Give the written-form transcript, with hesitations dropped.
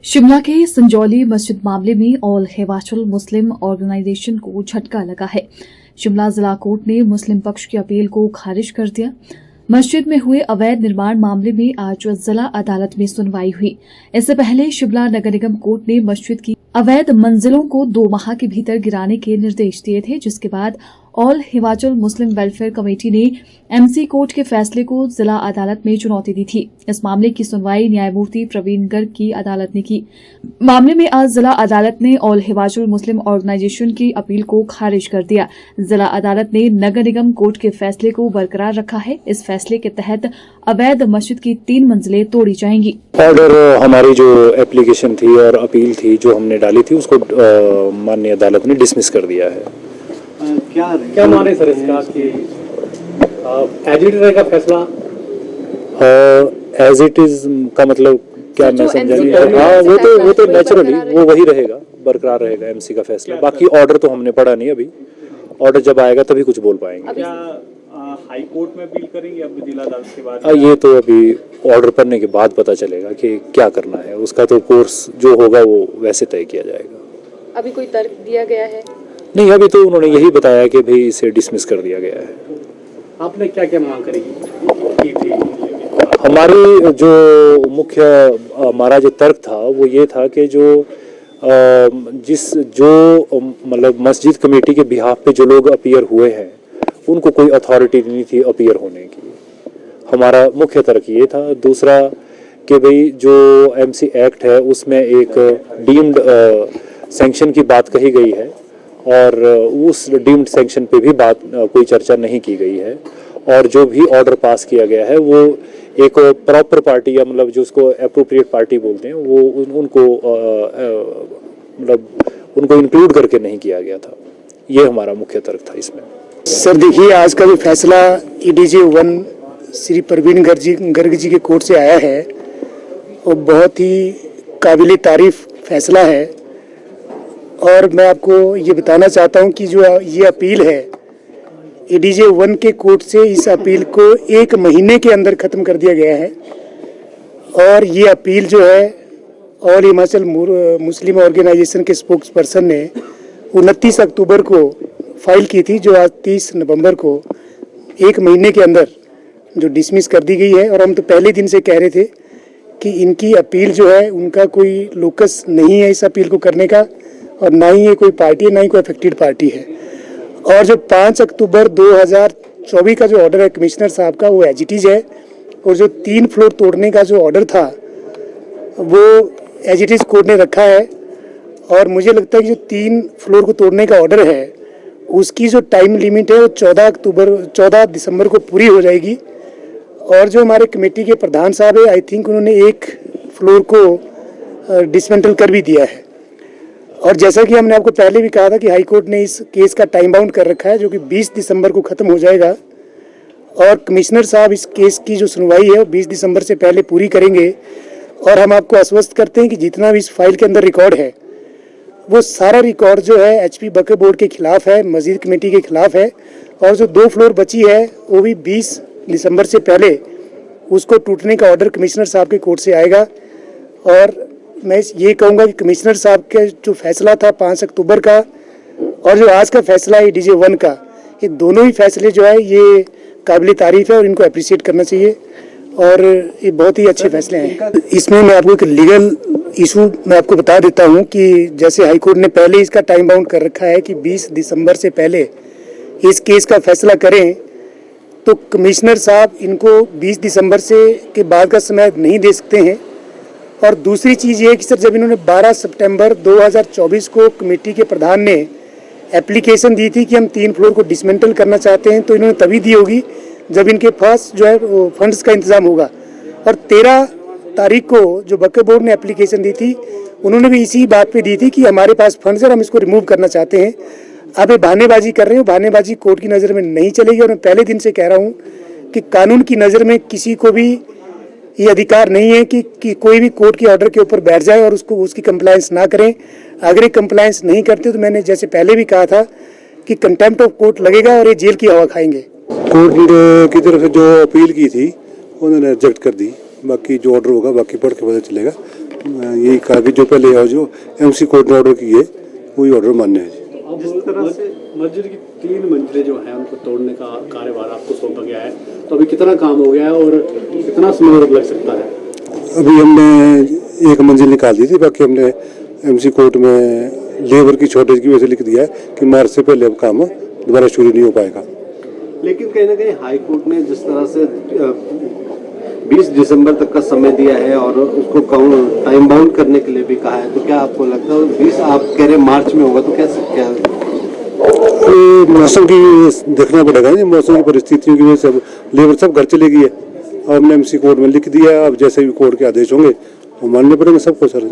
शिमला के संजौली मस्जिद मामले में ऑल हिमाचल मुस्लिम ऑर्गेनाइजेशन को झटका लगा है। शिमला जिला कोर्ट ने मुस्लिम पक्ष की अपील को खारिज कर दिया। मस्जिद में हुए अवैध निर्माण मामले में आज जिला अदालत में सुनवाई हुई। इससे पहले शिमला नगर निगम कोर्ट ने मस्जिद की अवैध मंजिलों को 2 माह के भीतर गिराने के निर्देश दिए थे, जिसके बाद ऑल हिमाचल मुस्लिम वेलफेयर कमेटी ने एमसी कोर्ट के फैसले को जिला अदालत में चुनौती दी थी। इस मामले की सुनवाई न्यायमूर्ति प्रवीण गर्ग की अदालत ने की। मामले में आज जिला अदालत ने ऑल हिमाचल मुस्लिम ऑर्गेनाइजेशन की अपील को खारिज कर दिया। जिला अदालत ने नगर निगम कोर्ट के फैसले को बरकरार रखा है। इस फैसले के तहत अवैध मस्जिद की 3 मंजिलें तोड़ी जाएंगी। ऑर्डर हमारी जो एप्लीकेशन थी और अपील थी जो हमने डाली थी उसको माननीय अदालत ने डिसमिस कर दिया है। क्या माने सर इसका कि एज इट रहेगा फैसला? एज इट इज का मतलब क्या मैं समझा नहीं। हाँ, वो तो नेचुरली वो वही रहेगा, बरकरार रहेगा एमसी का फैसला। बाकी ऑर्डर तो हमने पढ़ा नहीं अभी, ऑर्डर जब आएगा तभी कुछ बोल पाएंगे। क्या हाई कोर्ट में अपील करेंगे अब जिला अदालत के बाद? ये तो अभी ऑर्डर पढ़ने के बाद पता चलेगा कि क्या करना है। उसका तो कोर्स जो होगा वो वैसे तय किया जाएगा। अभी कोई तर्क दिया गया है? नहीं, अभी तो उन्होंने यही बताया कि भाई इसे डिसमिस कर दिया गया है। आपने क्या क्या मांग करेगी? हमारी जो मुख्य हमारा जो तर्क था वो ये था कि जो मतलब मस्जिद कमेटी के बिहाफ पे जो लोग अपीयर हुए हैं उनको कोई अथॉरिटी नहीं थी अपीयर होने की। हमारा मुख्य तर्क ये था। दूसरा कि भाई जो एमसी एक्ट है उसमें एक डीम्ड सैंक्शन की बात कही गई है और उस डीम्ड सैंक्शन पे भी बात कोई चर्चा नहीं की गई है। और जो भी ऑर्डर पास किया गया है वो एक प्रॉपर पार्टी या मतलब जो उसको एप्रोप्रिएट पार्टी बोलते हैं वो उनको मतलब उनको इंक्लूड करके नहीं किया गया था। ये हमारा मुख्य तर्क था इसमें। सर देखिए, आज का जो फैसला ईडीजे 1 श्री प्रवीण गर्ग जी के कोर्ट से आया है वो बहुत ही काबिल तारीफ फैसला है। और मैं आपको ये बताना चाहता हूँ कि जो ये अपील है ईडीजे 1 के कोर्ट से, इस अपील को 1 महीने के अंदर ख़त्म कर दिया गया है। और ये अपील जो है ऑल हिमाचल मुस्लिम ऑर्गेनाइजेशन के स्पोक्स पर्सन ने 29 अक्टूबर को फाइल की थी, जो आज 30 नवंबर को 1 महीने के अंदर जो डिसमिस कर दी गई है। और हम तो पहले दिन से कह रहे थे कि इनकी अपील जो है उनका कोई लोकस नहीं है इस अपील को करने का, और ना ही ये कोई पार्टी है, ना ही कोई अफेक्टेड पार्टी है। और जो 5 अक्टूबर 2024 का जो ऑर्डर है कमिश्नर साहब का वो एज इट इज है। और जो 3 फ्लोर तोड़ने का जो ऑर्डर था वो एज इट इज कोर्ट ने रखा है। और मुझे लगता है कि जो 3 फ्लोर को तोड़ने का ऑर्डर है उसकी जो टाइम लिमिट है वो 14 दिसंबर को पूरी हो जाएगी। और जो हमारे कमेटी के प्रधान साहब है, आई थिंक उन्होंने 1 फ्लोर को डिसमेंटल कर भी दिया है। और जैसा कि हमने आपको पहले भी कहा था कि हाई कोर्ट ने इस केस का टाइम बाउंड कर रखा है जो कि 20 दिसंबर को ख़त्म हो जाएगा। और कमिश्नर साहब इस केस की जो सुनवाई है वो 20 दिसंबर से पहले पूरी करेंगे। और हम आपको आश्वस्त करते हैं कि जितना भी इस फाइल के अंदर रिकॉर्ड है वो सारा रिकॉर्ड जो है एचपी वक्फ बोर्ड के खिलाफ है, मस्जिद कमेटी के खिलाफ है। और जो 2 फ्लोर बची है वो भी 20 दिसंबर से पहले उसको टूटने का ऑर्डर कमिश्नर साहब के कोर्ट से आएगा। और मैं ये कहूँगा कि कमिश्नर साहब का जो फैसला था 5 अक्टूबर का और जो आज का फैसला है ईडीजे 1 का, ये दोनों ही फैसले जो है ये काबिल तारीफ है और इनको अप्रिशिएट करना चाहिए। और ये बहुत ही अच्छे फैसले हैं। इसमें मैं आपको एक लीगल इशू मैं आपको बता देता हूँ कि जैसे हाई कोर्ट ने पहले इसका टाइम बाउंड कर रखा है कि 20 दिसंबर से पहले इस केस का फैसला करें, तो कमिश्नर साहब इनको 20 दिसंबर से के बाद का समय नहीं दे सकते हैं। और दूसरी चीज़ ये है कि सर जब इन्होंने 12 सितंबर 2024 को कमेटी के प्रधान ने एप्लीकेशन दी थी कि हम 3 फ्लोर को डिसमेंटल करना चाहते हैं, तो इन्होंने तभी दी होगी जब इनके पास जो है वो फंड्स का इंतज़ाम होगा। और 13 तारीख को जो वक्फ बोर्ड ने एप्लीकेशन दी थी उन्होंने भी इसी बात पे दी थी कि हमारे पास फंड्स है, हम इसको रिमूव करना चाहते हैं। अब ये बहानेबाजी कर रहे हैं, बहानेबाजी कोर्ट की नज़र में नहीं चलेगी। और मैं पहले दिन से कह रहा हूँ कि कानून की नज़र में किसी को भी ये अधिकार नहीं है कि कोई भी कोर्ट के ऑर्डर के ऊपर बैठ जाए और उसकी कंप्लायंस ना करें। अगर ये कंप्लायंस नहीं करते तो मैंने जैसे पहले भी कहा था कि कंटेम्प्ट ऑफ कोर्ट लगेगा और ये जेल की हवा खाएंगे। कोर्ट की तरफ से जो अपील की थी उन्होंने रिजेक्ट कर दी। बाकी जो ऑर्डर होगा बाकी पढ़ के पता चलेगा। यही कहा कि जो पहले जो एमसी कोर्ट ने ऑर्डर किए वही ऑर्डर मान्य है जी। अब जिस तरह से मस्जिद की 3 मंजिलें जो हैं उनको तोड़ने का कार्यभार आपको सौंपा गया है, तो अभी कितना काम हो गया है और कितना समय लग सकता है? अभी हमने 1 मंजिल निकाल दी थी, बाकी हमने एमसी कोर्ट में लेबर की शॉर्टेज की वजह से लिख दिया है कि मार्च से पहले अब काम दोबारा शुरू नहीं हो पाएगा। लेकिन कहीं ना कहीं हाई कोर्ट ने जिस तरह से 20 दिसंबर तक का समय दिया है और उसको टाइम बाउंड करने के लिए भी कहा है, तो क्या आपको लगता है 20 आप कह रहे मार्च में होगा, तो कैसे क्या मौसम की देखना पड़ेगा जी, मौसम की परिस्थितियों की वजह से अब लेबर सब घर चले गई है और हमने एमसी कोर्ट में लिख दिया है। अब जैसे भी कोर्ट के आदेश होंगे वो मानने पड़ेंगे सबको सर।